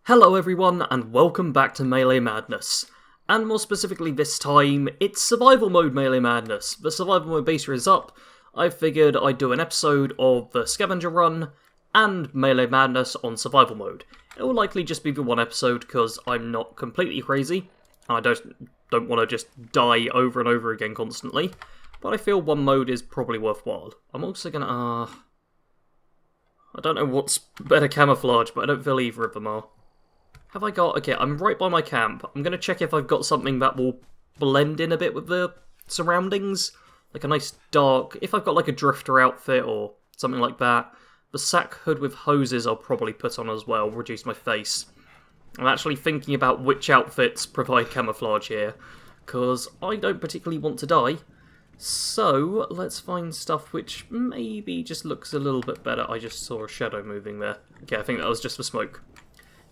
Hello everyone, and welcome back to Melee Madness. And more specifically this time, it's Survival Mode Melee Madness. The Survival Mode beta is up. I figured I'd do an episode of the Scavenger Run and Melee Madness on Survival Mode. It will likely just be the one episode because I'm not completely crazy, and I don't want to just die over and over again constantly. But I feel one mode is probably worthwhile. I'm also gonna, I don't know what's better camouflage, but I don't feel either of them are. Have I got... Okay, I'm right by my camp. I'm going to check if I've got something that will blend in a bit with the surroundings. Like a nice dark... If I've got like a drifter outfit or something like that. The sack hood with hoses I'll probably put on as well, reduce my face. I'm actually thinking about which outfits provide camouflage here, because I don't particularly want to die. So, let's find stuff which maybe just looks a little bit better. I just saw a shadow moving there. Okay, I think that was just the smoke.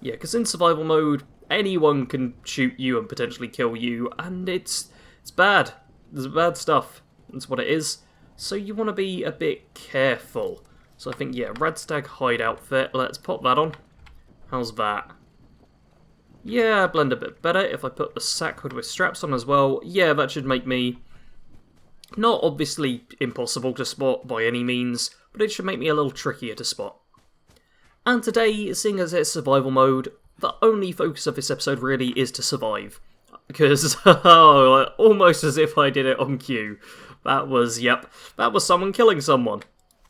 Yeah, because in survival mode, anyone can shoot you and potentially kill you, and it's bad. There's bad stuff. That's what it is. So you want to be a bit careful. So I think, yeah, Red Stag hide outfit. Let's pop that on. How's that? Yeah, blend a bit better. If I put the sack hood with straps on as well, yeah, that should make me not obviously impossible to spot by any means, but it should make me a little trickier to spot. And today, seeing as it's survival mode, the only focus of this episode really is to survive. Because, almost as if I did it on cue. That was someone killing someone.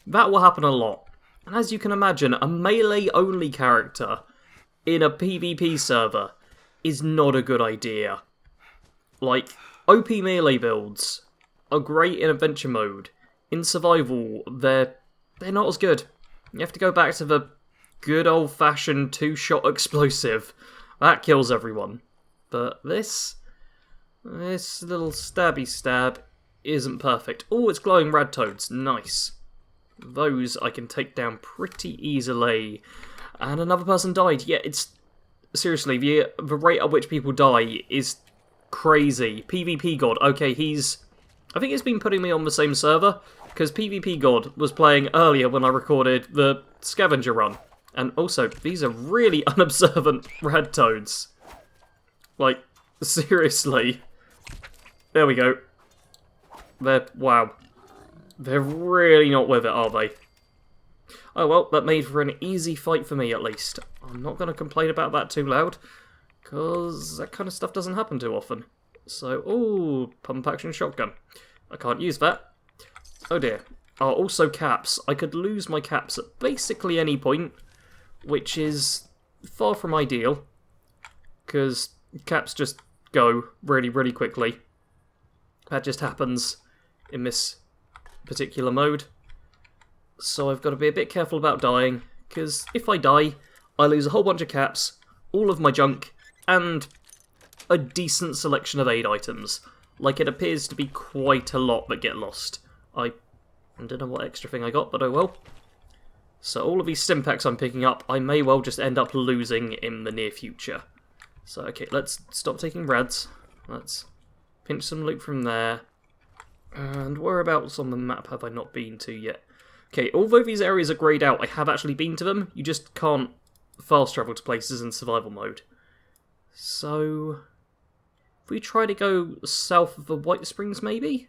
That will happen a lot. And as you can imagine, a melee-only character in a PvP server is not a good idea. Like, OP melee builds are great in adventure mode. In survival, they're not as good. You have to go back to the good old-fashioned two-shot explosive. That kills everyone. But this little stabby stab isn't perfect. Oh, it's glowing rad toads. Nice. Those I can take down pretty easily. And another person died. Yeah, it's... Seriously, the rate at which people die is crazy. PvP God. Okay, I think he's been putting me on the same server, because PvP God was playing earlier when I recorded the Scavenger Run. And also, these are really unobservant rad toads. Like, seriously. There we go. Wow. They're really not with it, are they? Oh well, that made for an easy fight for me at least. I'm not going to complain about that too loud, because that kind of stuff doesn't happen too often. So, ooh, pump action shotgun. I can't use that. Oh dear. Oh, also caps. I could lose my caps at basically any point, which is far from ideal, because caps just go really, really quickly. That just happens in this particular mode. So I've got to be a bit careful about dying, because if I die, I lose a whole bunch of caps, all of my junk, and a decent selection of aid items. Like, it appears to be quite a lot that get lost. I don't know what extra thing I got, but oh well. So all of these stimpaks I'm picking up, I may well just end up losing in the near future. So, okay, let's stop taking rads. Let's pinch some loot from there. And whereabouts on the map have I not been to yet? Okay, although these areas are greyed out, I have actually been to them. You just can't fast travel to places in survival mode. So, if we try to go south of the White Springs, maybe?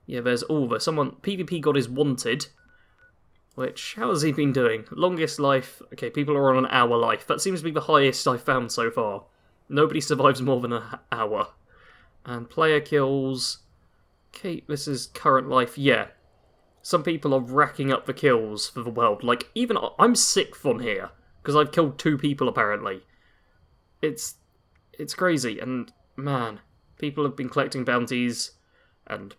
Yeah, there's someone, PvP God is wanted. Which, how has he been doing? Longest life. Okay, people are on an hour life. That seems to be the highest I've found so far. Nobody survives more than an hour. And player kills. Okay, this is current life. Yeah. Some people are racking up the kills for the world. Like, even I'm 6th on here, because I've killed 2 people apparently. It's crazy, and man, people have been collecting bounties and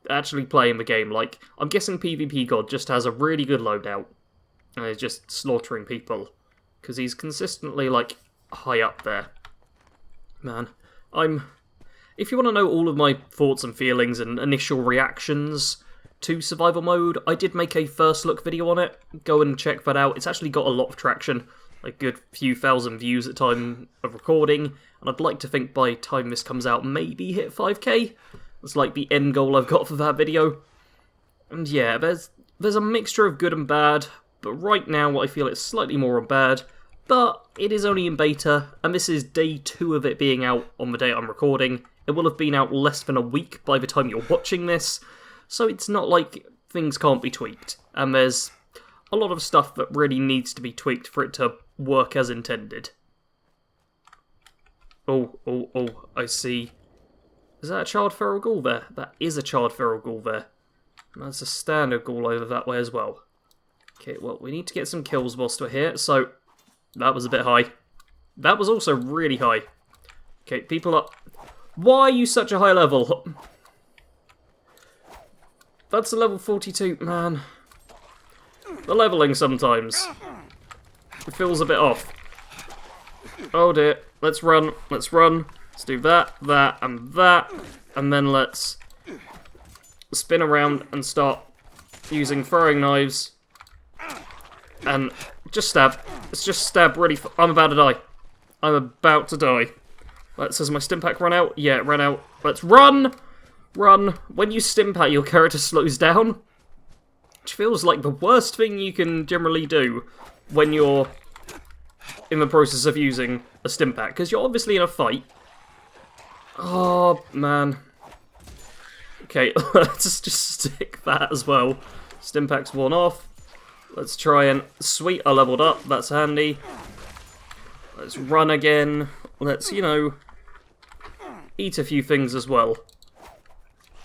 actually playing the game. Like, I'm guessing PvP God just has a really good loadout and is just slaughtering people, because he's consistently, like, high up there. Man, if you want to know all of my thoughts and feelings and initial reactions to survival mode, I did make a first look video on it. Go and check that out. It's actually got a lot of traction, like a good few thousand views at time of recording, and I'd like to think by the time this comes out, maybe hit 5k. That's like the end goal I've got for that video. And yeah, there's a mixture of good and bad, but right now I feel it's slightly more bad. but it is only in beta, and this is day 2 of it being out on the day I'm recording. It will have been out less than a week by the time you're watching this, so it's not like things can't be tweaked, and there's a lot of stuff that really needs to be tweaked for it to work as intended. Oh, I see. Is that a charred feral ghoul there? That is a charred feral ghoul there. And that's a standard ghoul over that way as well. Okay, well, we need to get some kills whilst we're here, so that was a bit high. That was also really high. Okay, people are... Why are you such a high level? That's a level 42, man. The leveling sometimes. It feels a bit off. Oh dear. Let's run. Let's run. Let's do that, and then let's spin around and start using throwing knives. And just stab. Let's just stab really... I'm about to die. I'm about to die. Has my stim pack run out? Yeah, it ran out. Let's run! Run. When you stim pack, your character slows down. Which feels like the worst thing you can generally do when you're in the process of using a stim pack. Because you're obviously in a fight. Oh, man. Okay, let's just stick that as well. Stim pack's worn off. Let's try and... Sweet, I leveled up. That's handy. Let's run again. Let's, you know, eat a few things as well.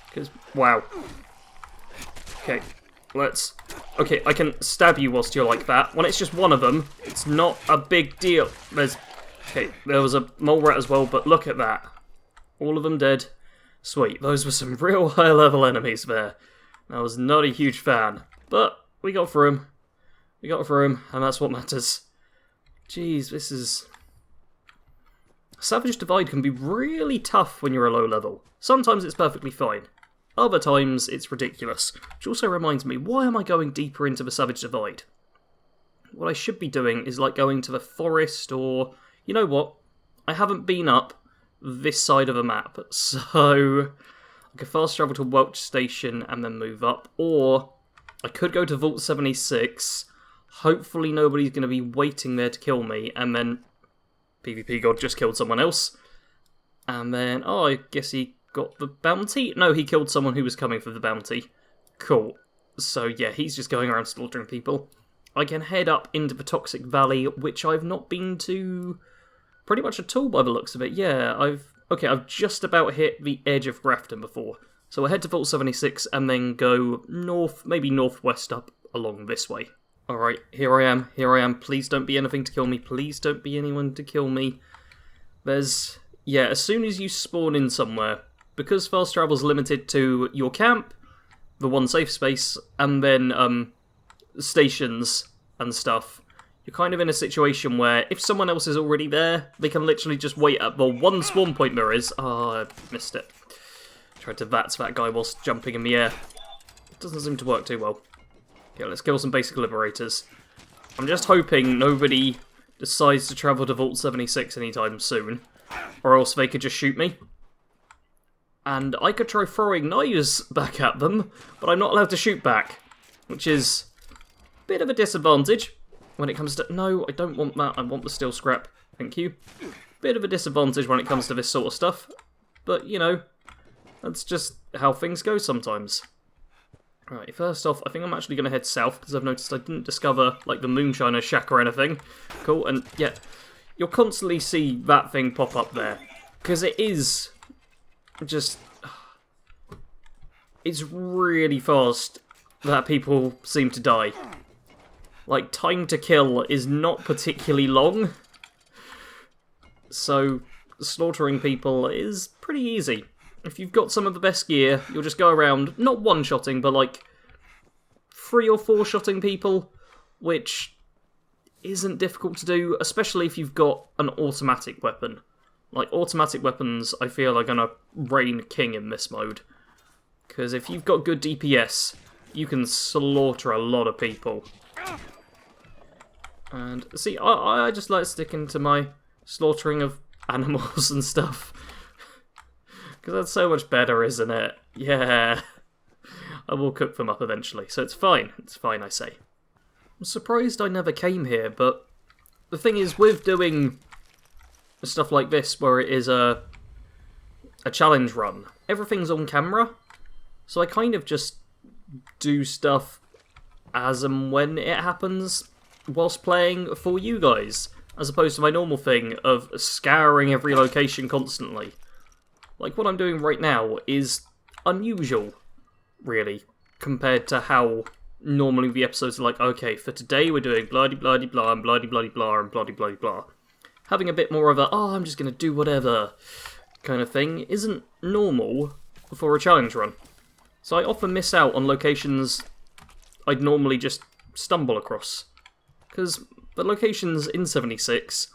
Because, wow. Okay, let's... Okay, I can stab you whilst you're like that. When it's just one of them, it's not a big deal. Okay, there was a mole rat as well, but look at that. All of them dead. Sweet, those were some real high-level enemies there. I was not a huge fan. But we got through them. We got through them, and that's what matters. Jeez, this is... Savage Divide can be really tough when you're a low level. Sometimes it's perfectly fine. Other times it's ridiculous. Which also reminds me, why am I going deeper into the Savage Divide? What I should be doing is like going to the forest or... You know what? I haven't been up this side of a map, so I could fast travel to Welch Station and then move up, or I could go to Vault 76, hopefully nobody's going to be waiting there to kill me, and then PvP God just killed someone else, and then, oh, I guess he got the bounty? No, he killed someone who was coming for the bounty. Cool. So yeah, he's just going around slaughtering people. I can head up into the Toxic Valley, which I've not been to... pretty much at all by the looks of it, yeah. I've just about hit the edge of Grafton before. So we'll head to Vault 76 and then go north, maybe northwest up along this way. Alright, here I am. Please don't be anything to kill me. Please don't be anyone to kill me. There's... yeah, as soon as you spawn in somewhere, because fast travel's limited to your camp, the one safe space, and then stations and stuff, you're kind of in a situation where if someone else is already there, they can literally just wait at the one spawn point there is. Oh, I missed it. Tried to VATS that guy whilst jumping in the air. It doesn't seem to work too well. Okay, let's kill some basic liberators. I'm just hoping nobody decides to travel to Vault 76 anytime soon, or else they could just shoot me. And I could try throwing knives back at them, but I'm not allowed to shoot back, which is a bit of a disadvantage. When it comes to... No, I don't want that. I want the steel scrap. Thank you. Bit of a disadvantage when it comes to this sort of stuff. But, you know, that's just how things go sometimes. Right, first off, I think I'm actually going to head south, because I've noticed I didn't discover, like, the Moonshiner Shack or anything. Cool, and, yeah, you'll constantly see that thing pop up there. Because it is just... It's really fast that people seem to die. Like, time to kill is not particularly long, so slaughtering people is pretty easy. If you've got some of the best gear, you'll just go around, not one-shotting, but like 3 or 4-shotting people, which isn't difficult to do, especially if you've got an automatic weapon. Like, automatic weapons, I feel, are gonna reign king in this mode. Because if you've got good DPS, you can slaughter a lot of people. And, see, I just like sticking to my slaughtering of animals and stuff. Because that's so much better, isn't it? Yeah. I will cook them up eventually, so it's fine. It's fine, I say. I'm surprised I never came here, but the thing is, with doing stuff like this, where it is a challenge run, everything's on camera, so I kind of just do stuff as and when it happens whilst playing for you guys, as opposed to my normal thing of scouring every location constantly. Like, what I'm doing right now is unusual, really, compared to how normally the episodes are like, okay, for today we're doing blah-de-blah-de-blah and blah-de-blah-de-blah and blah-de-blah-de-blah. Having a bit more of a, oh, I'm just going to do whatever kind of thing isn't normal for a challenge run. So I often miss out on locations I'd normally just stumble across. Because the locations in 76,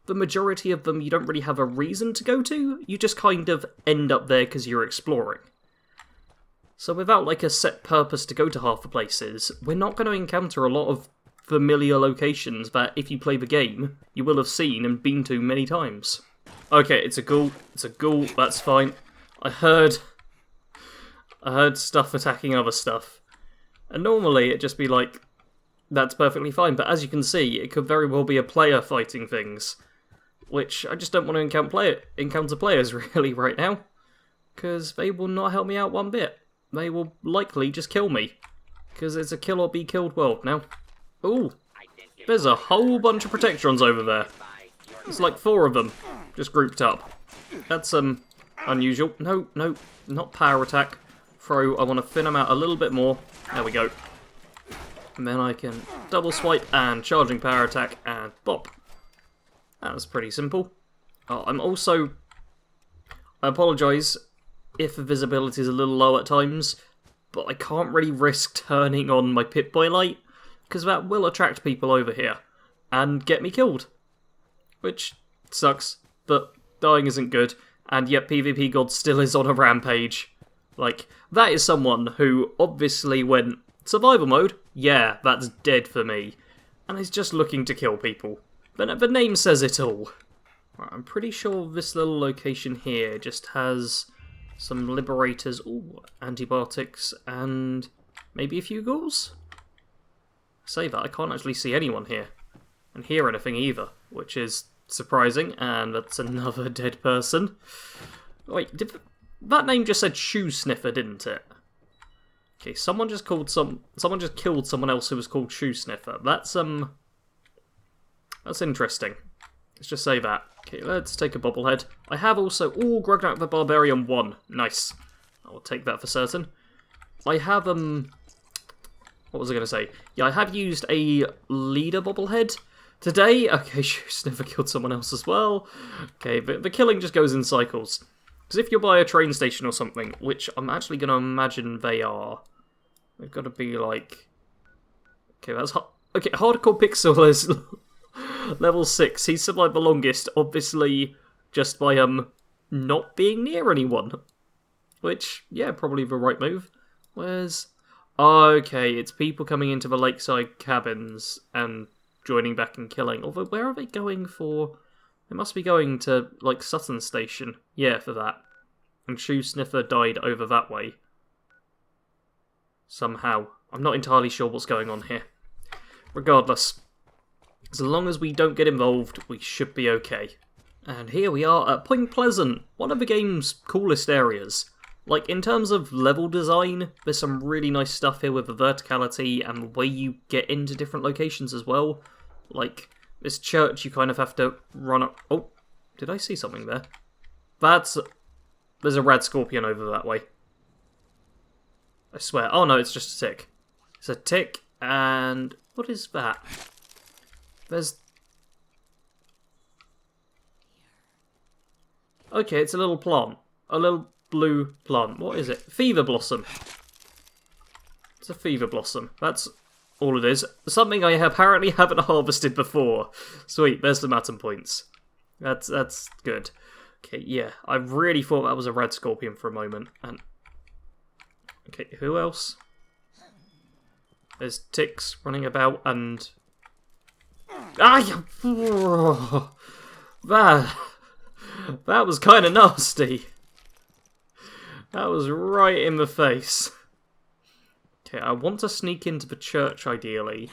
the majority of them you don't really have a reason to go to, you just kind of end up there because you're exploring. So without like a set purpose to go to half the places, we're not going to encounter a lot of familiar locations that if you play the game, you will have seen and been to many times. Okay, it's a ghoul, that's fine. I heard stuff attacking other stuff. And normally it'd just be like, that's perfectly fine, but as you can see, it could very well be a player fighting things. Which I just don't want to encounter players really right now. Because they will not help me out one bit. They will likely just kill me. Because it's a kill or be killed world now. Ooh, there's a whole bunch of Protectrons over there. There's like 4 of them, just grouped up. That's unusual. No, not power attack. Throw, I want to thin them out a little bit more. There we go. And then I can double swipe and charging power attack and bop. That was pretty simple. Oh, I apologise if the visibility is a little low at times, but I can't really risk turning on my Pip-Boy light, because that will attract people over here, and get me killed. Which sucks, but dying isn't good, and yet PvP God still is on a rampage. Like, that is someone who obviously went, survival mode? Yeah, that's dead for me. And is just looking to kill people. The name says it all. Right, I'm pretty sure this little location here just has some liberators, ooh, antibiotics, and maybe a few ghouls? I say that, I can't actually see anyone here. And hear anything either, which is surprising, and that's another dead person. Wait, that name just said Shoe Sniffer, didn't it? Okay, someone just killed someone else who was called Shoe Sniffer. That's interesting. Let's just say that. Okay, let's take a bobblehead. I have also... Ooh, Grognak the Barbarian 1. Nice. I will take that for certain. I have, what was I going to say? Yeah, I have used a leader bobblehead today. Okay, Shoe Sniffer killed someone else as well. Okay, but the killing just goes in cycles. Because if you're by a train station or something, which I'm actually going to imagine they are, they've got to be like... Okay, that's... Okay, Hardcore Pixel is... Level 6, he survived the longest, obviously just by not being near anyone. Which, yeah, probably the right move. Where's... Okay, it's people coming into the lakeside cabins and joining back and killing. Although, where are they going for? They must be going to, like, Sutton Station. Yeah, for that. And Shoe Sniffer died over that way. Somehow. I'm not entirely sure what's going on here. Regardless. As long as we don't get involved, we should be okay. And here we are at Point Pleasant, one of the game's coolest areas. Like, in terms of level design, there's some really nice stuff here with the verticality and the way you get into different locations as well. Like, this church, you kind of have to run up... Oh, did I see something there? There's a rad scorpion over that way. I swear. Oh no, it's just a tick. It's a tick, and... What is that? There's... Okay, it's a little plant. A little blue plant. What is it? Fever blossom. It's a fever blossom. That's all it is. Something I apparently haven't harvested before. Sweet, there's some atom points. That's good. Okay, yeah. I really thought that was a red scorpion for a moment. And okay, who else? There's ticks running about and... Ah! That was kind of nasty. That was right in the face. Okay, I want to sneak into the church, ideally.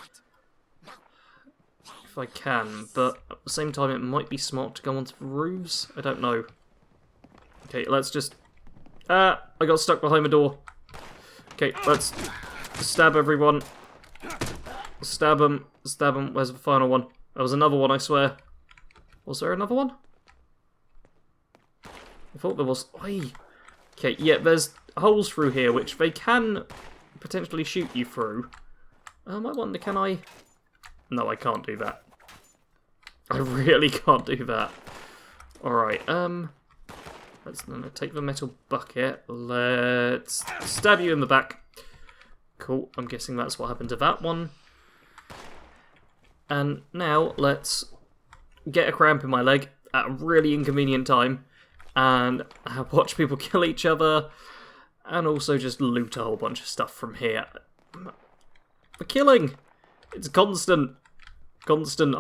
if I can, but at the same time it might be smart to go onto the roofs. I don't know. Okay, let's just... I got stuck behind the door. Okay, let's stab everyone. Stab them. Stab them. Where's the final one? There was another one, I swear. Was there another one? I thought there was... Oi. Okay, yeah, there's holes through here, which they can potentially shoot you through. I wonder, can I... No, I can't do that. I really can't do that. Alright, let's take the metal bucket. Let's stab you in the back. Cool, I'm guessing that's what happened to that one. And now, let's get a cramp in my leg at a really inconvenient time. And watch people kill each other. And also just loot a whole bunch of stuff from here. The killing! It's constant. Constant.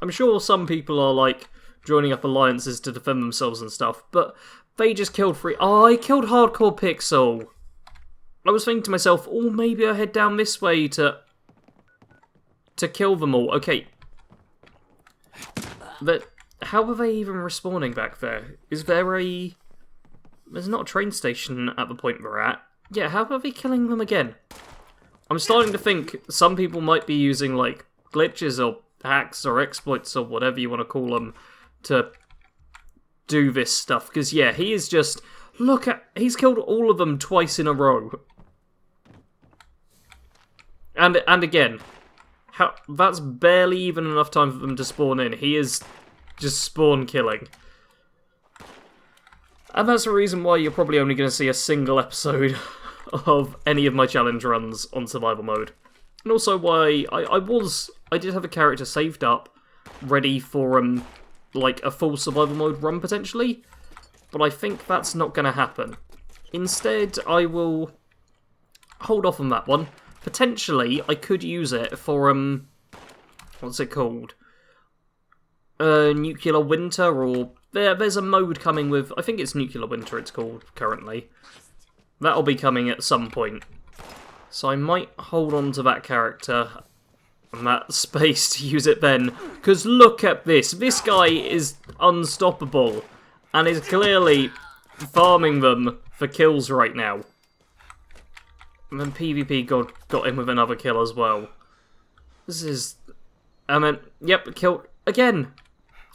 I'm sure some people are, like, joining up alliances to defend themselves and stuff, but they just killed three. Oh, I killed Hardcore Pixel. I was thinking to myself, oh, maybe I head down this way to kill them all. Okay. But how are they even respawning back there? Is there a... There's not a train station at the point we're at. Yeah, how are they killing them again? I'm starting to think some people might be using, like, glitches or hacks or exploits or whatever you want to call them to do this stuff. Because, yeah, he is just... Look at... He's killed all of them twice in a row. And again, that's barely even enough time for them to spawn in. He is just spawn killing. And that's the reason why you're probably only going to see a single episode of any of my challenge runs on survival mode. And also why I did have a character saved up, ready for like a full survival mode run potentially, but I think that's not going to happen. Instead, I will hold off on that one. Potentially, I could use it for what's it called? Nuclear Winter, or there's a mode coming with, I think it's Nuclear Winter it's called currently. That'll be coming at some point. So I might hold on to that character and that space to use it then. Because look at this. This guy is unstoppable and is clearly farming them for kills right now. And then PvP got him with another kill as well. This is... yep, killed again.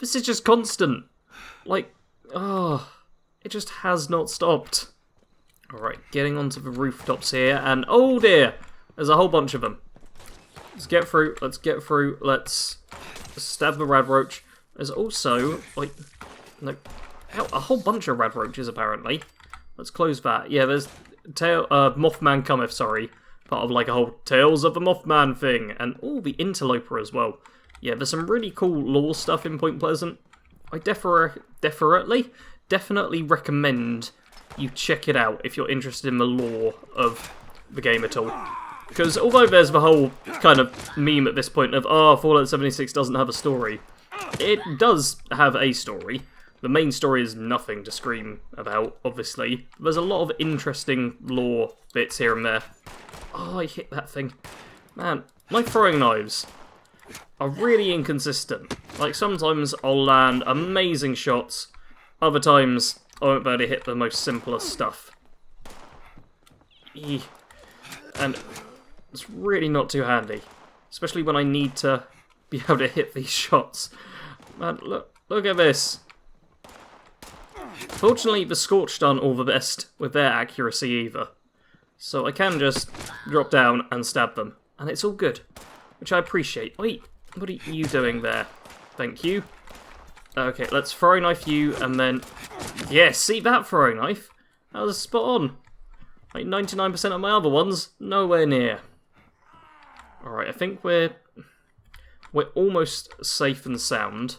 This is just constant. Like, oh, it just has not stopped. Alright, getting onto the rooftops here, and oh dear, there's a whole bunch of them. Let's get through, let's stab the rad roach. There's also, like, no, a whole bunch of rad roaches apparently. Let's close that. Yeah, there's Mothman Cometh, sorry. Part of like a whole Tales of the Mothman thing, and oh, the Interloper as well. Yeah, there's some really cool lore stuff in Point Pleasant. I definitely recommend you check it out if you're interested in the lore of the game at all. Because although there's the whole kind of meme at this point of, oh, Fallout 76 doesn't have a story, it does have a story. The main story is nothing to scream about, obviously. There's a lot of interesting lore bits here and there. Oh, I hit that thing. Man, my throwing knives are really inconsistent. Like, sometimes I'll land amazing shots, other times I won't be able to hit the most simplest stuff. And it's really not too handy. Especially when I need to be able to hit these shots. Man, look at this. Fortunately, the Scorched aren't all the best with their accuracy either. So I can just drop down and stab them. And it's all good. Which I appreciate. Wait, what are you doing there? Thank you. Okay, let's throwing knife you, and then... Yes, see that throwing knife? That was spot on. Like 99% of my other ones, nowhere near. Alright, I think we're almost safe and sound.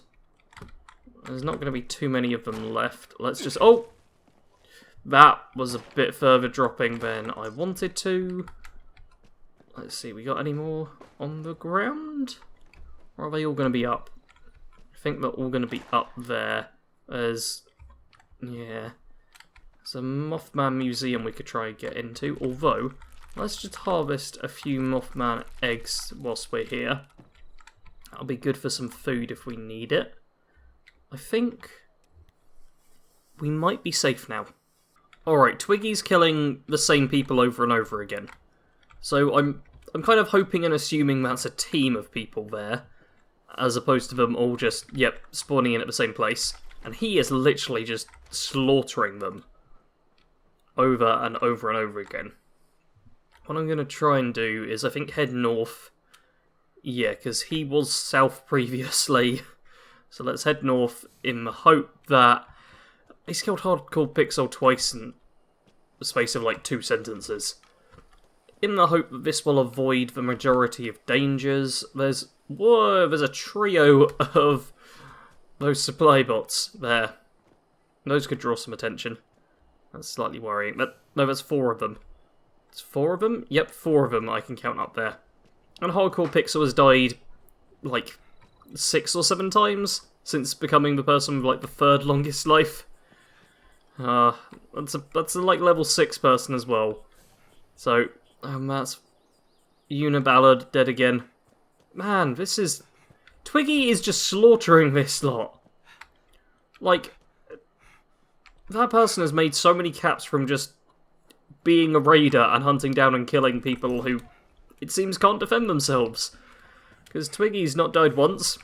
There's not going to be too many of them left. Let's just... Oh! That was a bit further dropping than I wanted to. Let's see, we got any more on the ground? Or are they all going to be up? I think they're all going to be up there. There's... Yeah. There's a Mothman museum we could try and get into. Although, let's just harvest a few Mothman eggs whilst we're here. That'll be good for some food if we need it. I think we might be safe now. Alright, Twiggy's killing the same people over and over again. So I'm kind of hoping and assuming that's a team of people there, as opposed to them all just, yep, spawning in at the same place. And he is literally just slaughtering them over and over and over again. What I'm going to try and do is, I think, head north. Yeah, because he was south previously. So let's head north in the hope that... He's killed Hardcore Pixel twice in the space of like 2 sentences. In the hope that this will avoid the majority of dangers. There's a trio of those supply bots there. Those could draw some attention. That's slightly worrying. But no, that's 4 of them. It's 4 of them? Yep, 4 of them I can count up there. And Hardcore Pixel has died like 6 or 7 times since becoming the person with like the 3rd longest life. That's a like level 6 person as well. So, that's Uniballad dead again. Man, this is... Twiggy is just slaughtering this lot. Like, that person has made so many caps from just being a raider and hunting down and killing people who, it seems, can't defend themselves. Because Twiggy's not died once,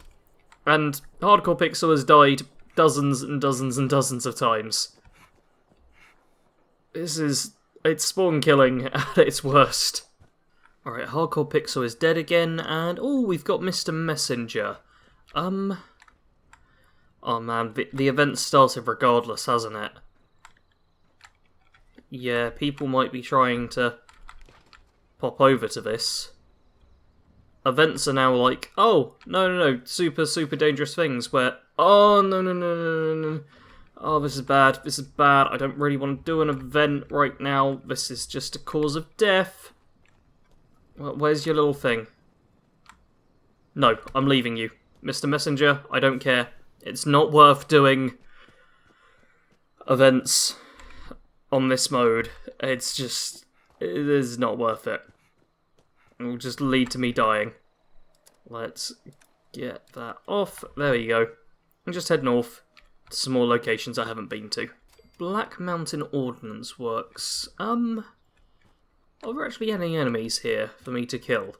and Hardcore Pixel has died dozens and dozens and dozens of times. It's spawn killing at its worst. Alright, Hardcore Pixel is dead again, and oh, we've got Mr. Messenger. Oh man, the event started regardless, hasn't it? Yeah, people might be trying to pop over to this. Events are now like, oh, no, super dangerous things, where, oh, no. Oh, this is bad, I don't really want to do an event right now, this is just a cause of death. Well, where's your little thing? No, I'm leaving you. Mr. Messenger, I don't care. It's not worth doing events on this mode. It is not worth it. It will just lead to me dying. Let's get that off. There we go. And just head north to some more locations I haven't been to. Black Mountain Ordnance Works. Are there actually any enemies here for me to kill?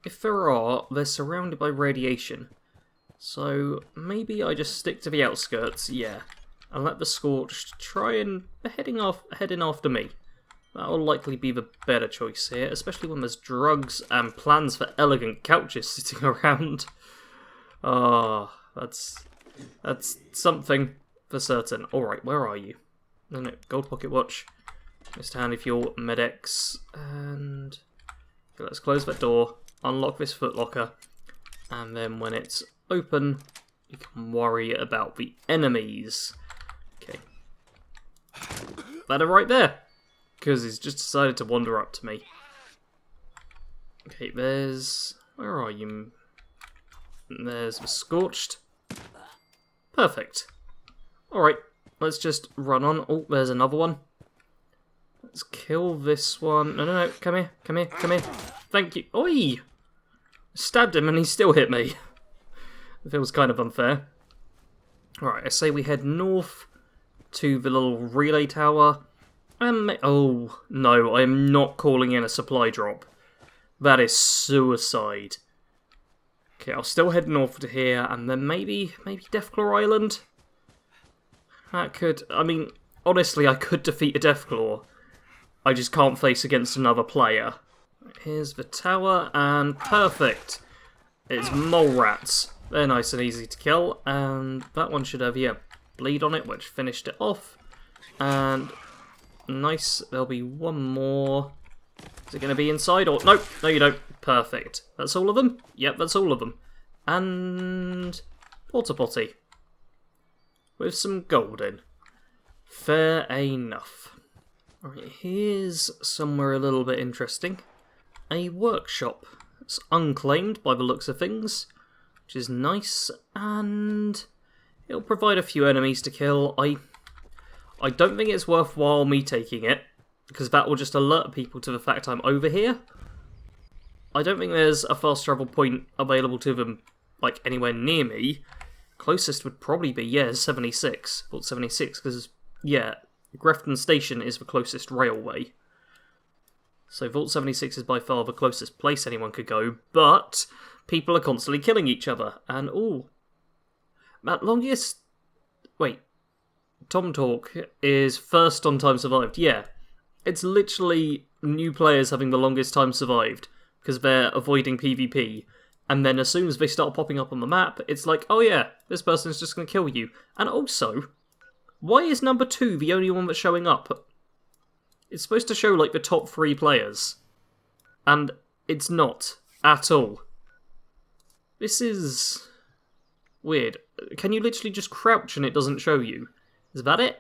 If there are, they're surrounded by radiation. So maybe I just stick to the outskirts, yeah. And let the Scorched try and head in after me. That'll likely be the better choice here, especially when there's drugs and plans for elegant couches sitting around. Ah, that's something for certain. Alright, where are you? No, gold pocket watch. Just handy for your Med-X. And okay, let's close that door, unlock this footlocker, and then when it's open, you can worry about the enemies. Okay. That are right there, because he's just decided to wander up to me. Okay, where are you? There's the Scorched. Perfect. Alright, let's just run on. Oh, there's another one. Let's kill this one. No, come here. Thank you. Oi! Stabbed him and he still hit me. It feels kind of unfair. Alright, I say we head north to the little relay tower. Oh, no, I am not calling in a supply drop. That is suicide. Okay, I'll still head north to here, and then maybe Deathclaw Island? That could... I mean, honestly, I could defeat a Deathclaw. I just can't face against another player. Here's the tower, and perfect. It's mole rats. They're nice and easy to kill, and that one should have, yeah, bleed on it, which finished it off. And nice, there'll be one more. Is it going to be inside or... No, you don't. Perfect. That's all of them? Yep, that's all of them. And Porta Potty. With some gold in. Fair enough. Alright, here's somewhere a little bit interesting. A workshop. It's unclaimed by the looks of things, which is nice, and it'll provide a few enemies to kill. I don't think it's worthwhile me taking it, because that will just alert people to the fact I'm over here. I don't think there's a fast travel point available to them, like, anywhere near me. Closest would probably be, yeah, 76. Vault 76, because, yeah, Grafton Station is the closest railway. So Vault 76 is by far the closest place anyone could go, but people are constantly killing each other. And, ooh, that longest... Wait, Tom Talk is first on time survived. Yeah, it's literally new players having the longest time survived, because they're avoiding PvP. And then as soon as they start popping up on the map, it's like, oh yeah, this person's just going to kill you. And also, why is number 2 the only one that's showing up? It's supposed to show, like, the top 3 players. And it's not, at all. This is... weird. Can you literally just crouch and it doesn't show you? Is that it?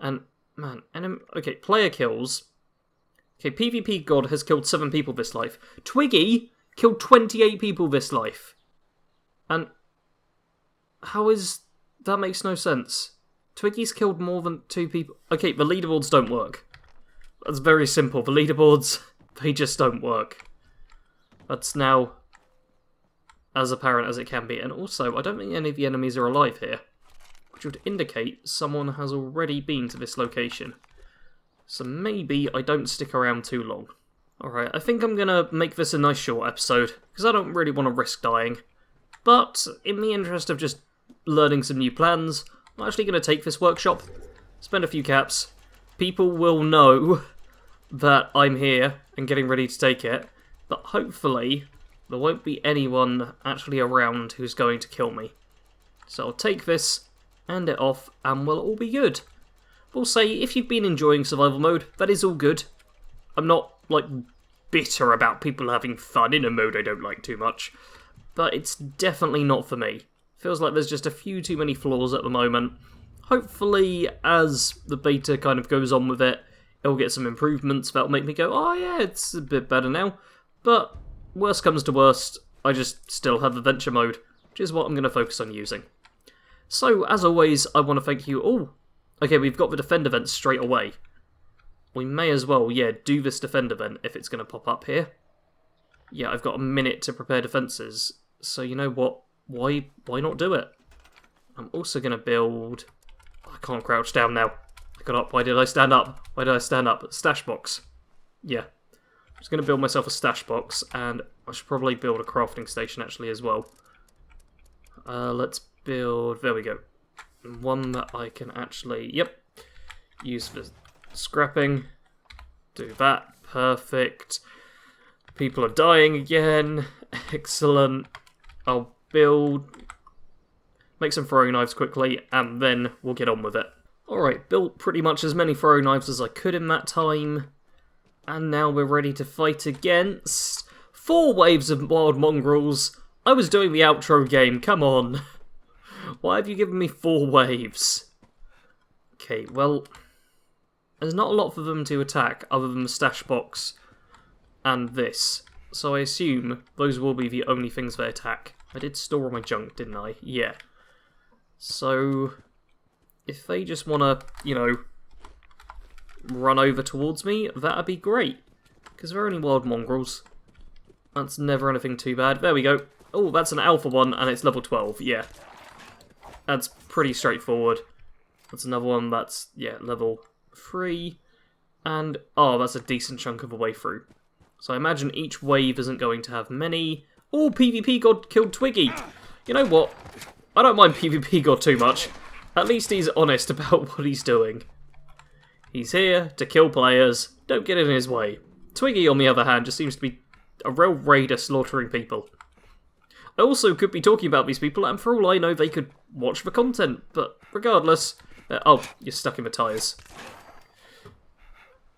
And, man, okay, player kills. Okay, PvP God has killed 7 people this life. Twiggy killed 28 people this life. And how is... that makes no sense. Twiggy's killed more than 2 people. Okay, the leaderboards don't work. That's very simple. The leaderboards, they just don't work. That's now as apparent as it can be. And also, I don't think any of the enemies are alive here, which would indicate someone has already been to this location. So maybe I don't stick around too long. Alright, I think I'm gonna make this a nice short episode, because I don't really want to risk dying. But, in the interest of just learning some new plans, I'm actually going to take this workshop, spend a few caps. People will know that I'm here and getting ready to take it, but hopefully there won't be anyone actually around who's going to kill me. So I'll take this, hand it off, and we'll all be good. We'll say, if you've been enjoying survival mode, that is all good. I'm not, like, bitter about people having fun in a mode I don't like too much, but it's definitely not for me. Feels like there's just a few too many flaws at the moment. Hopefully, as the beta kind of goes on with it, it'll get some improvements that'll make me go, oh yeah, it's a bit better now. But, worst comes to worst, I just still have adventure mode, which is what I'm going to focus on using. So, as always, I want to thank you all. Okay, we've got the defend event straight away. We may as well, yeah, do this defend event if it's going to pop up here. Yeah, I've got a minute to prepare defences, so you know what? Why not do it? I'm also going to build... I can't crouch down now. I got up. Why did I stand up? Why did I stand up? Stash box. Yeah. I'm just going to build myself a stash box, and I should probably build a crafting station actually as well. Let's build... there we go. One that I can actually... yep. Use for scrapping. Do that. Perfect. People are dying again. Excellent. I'll build... make some throwing knives quickly, and then we'll get on with it. Alright, built pretty much as many throwing knives as I could in that time. And now we're ready to fight against 4 waves of wild mongrels. I was doing the outro game, come on. Why have you given me 4 waves? Okay, well, there's not a lot for them to attack other than the stash box and this. So I assume those will be the only things they attack. I did store all my junk, didn't I? Yeah. So, if they just want to, you know, run over towards me, that'd be great. Because they're only wild mongrels. That's never anything too bad. There we go. Oh, that's an alpha one, and it's level 12. Yeah. That's pretty straightforward. That's another one that's, yeah, level 3. And, oh, that's a decent chunk of a way through. So I imagine each wave isn't going to have many... oh, PvP God killed Twiggy! You know what? I don't mind PvP God too much. At least he's honest about what he's doing. He's here to kill players. Don't get in his way. Twiggy, on the other hand, just seems to be a real raider slaughtering people. I also could be talking about these people, and for all I know, they could watch the content. But regardless... oh, you're stuck in the tyres.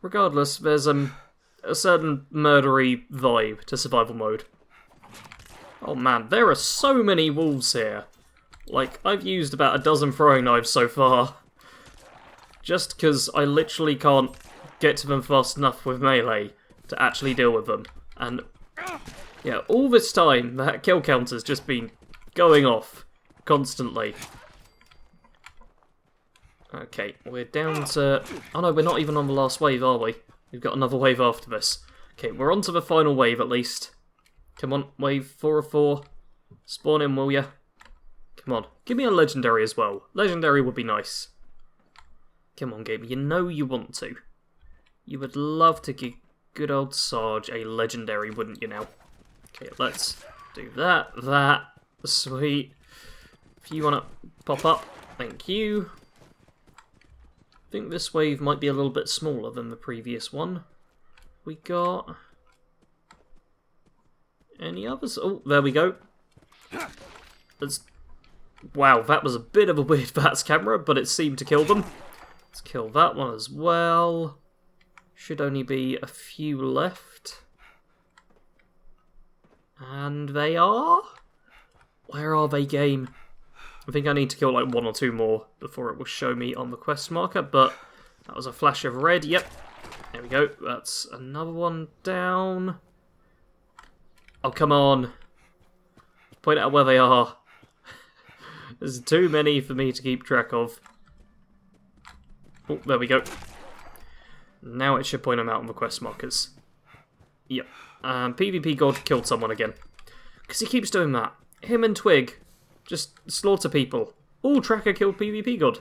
Regardless, there's a certain murdery vibe to survival mode. Oh man, there are so many wolves here. Like, I've used about a dozen throwing knives so far. Just because I literally can't get to them fast enough with melee to actually deal with them. And, yeah, all this time, that kill counter's just been going off constantly. Okay, we're down to... oh no, we're not even on the last wave, are we? We've got another wave after this. Okay, we're on to the final wave at least. Come on, wave 4 of 4. Spawn in, will ya? Come on, give me a legendary as well. Legendary would be nice. Come on, game, you know you want to. You would love to give good old Sarge a legendary, wouldn't you now? Okay, let's do that. Sweet. If you want to pop up, thank you. I think this wave might be a little bit smaller than the previous one. We got... any others? Oh, there we go. Wow, that was a bit of a weird bats camera, but it seemed to kill them. Let's kill that one as well. Should only be a few left. And they are? Where are they, game? I think I need to kill like 1 or 2 more before it will show me on the quest marker, but that was a flash of red. Yep. There we go. That's another one down. Oh, come on. Point out where they are. There's too many for me to keep track of. Oh, there we go. Now it should point them out on the quest markers. Yep. PvP God killed someone again. Because he keeps doing that. Him and Twig just slaughter people. Oh, Tracker killed PvP God.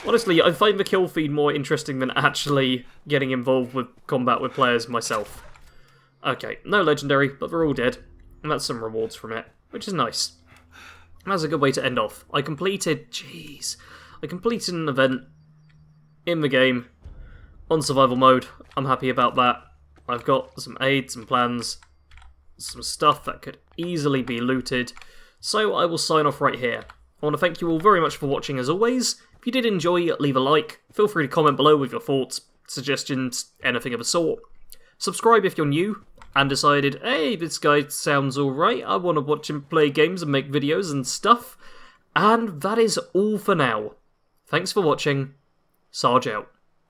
Honestly, I find the kill feed more interesting than actually getting involved with combat with players myself. Okay, no legendary, but they're all dead. And that's some rewards from it, which is nice. That's a good way to end off. I completed an event in the game on survival mode. I'm happy about that. I've got some aids and plans, some stuff that could easily be looted. So I will sign off right here. I want to thank you all very much for watching as always. If you did enjoy, leave a like. Feel free to comment below with your thoughts, suggestions, anything of the sort. Subscribe if you're new and decided, hey, this guy sounds alright, I want to watch him play games and make videos and stuff. And that is all for now. Thanks for watching. Sarge out.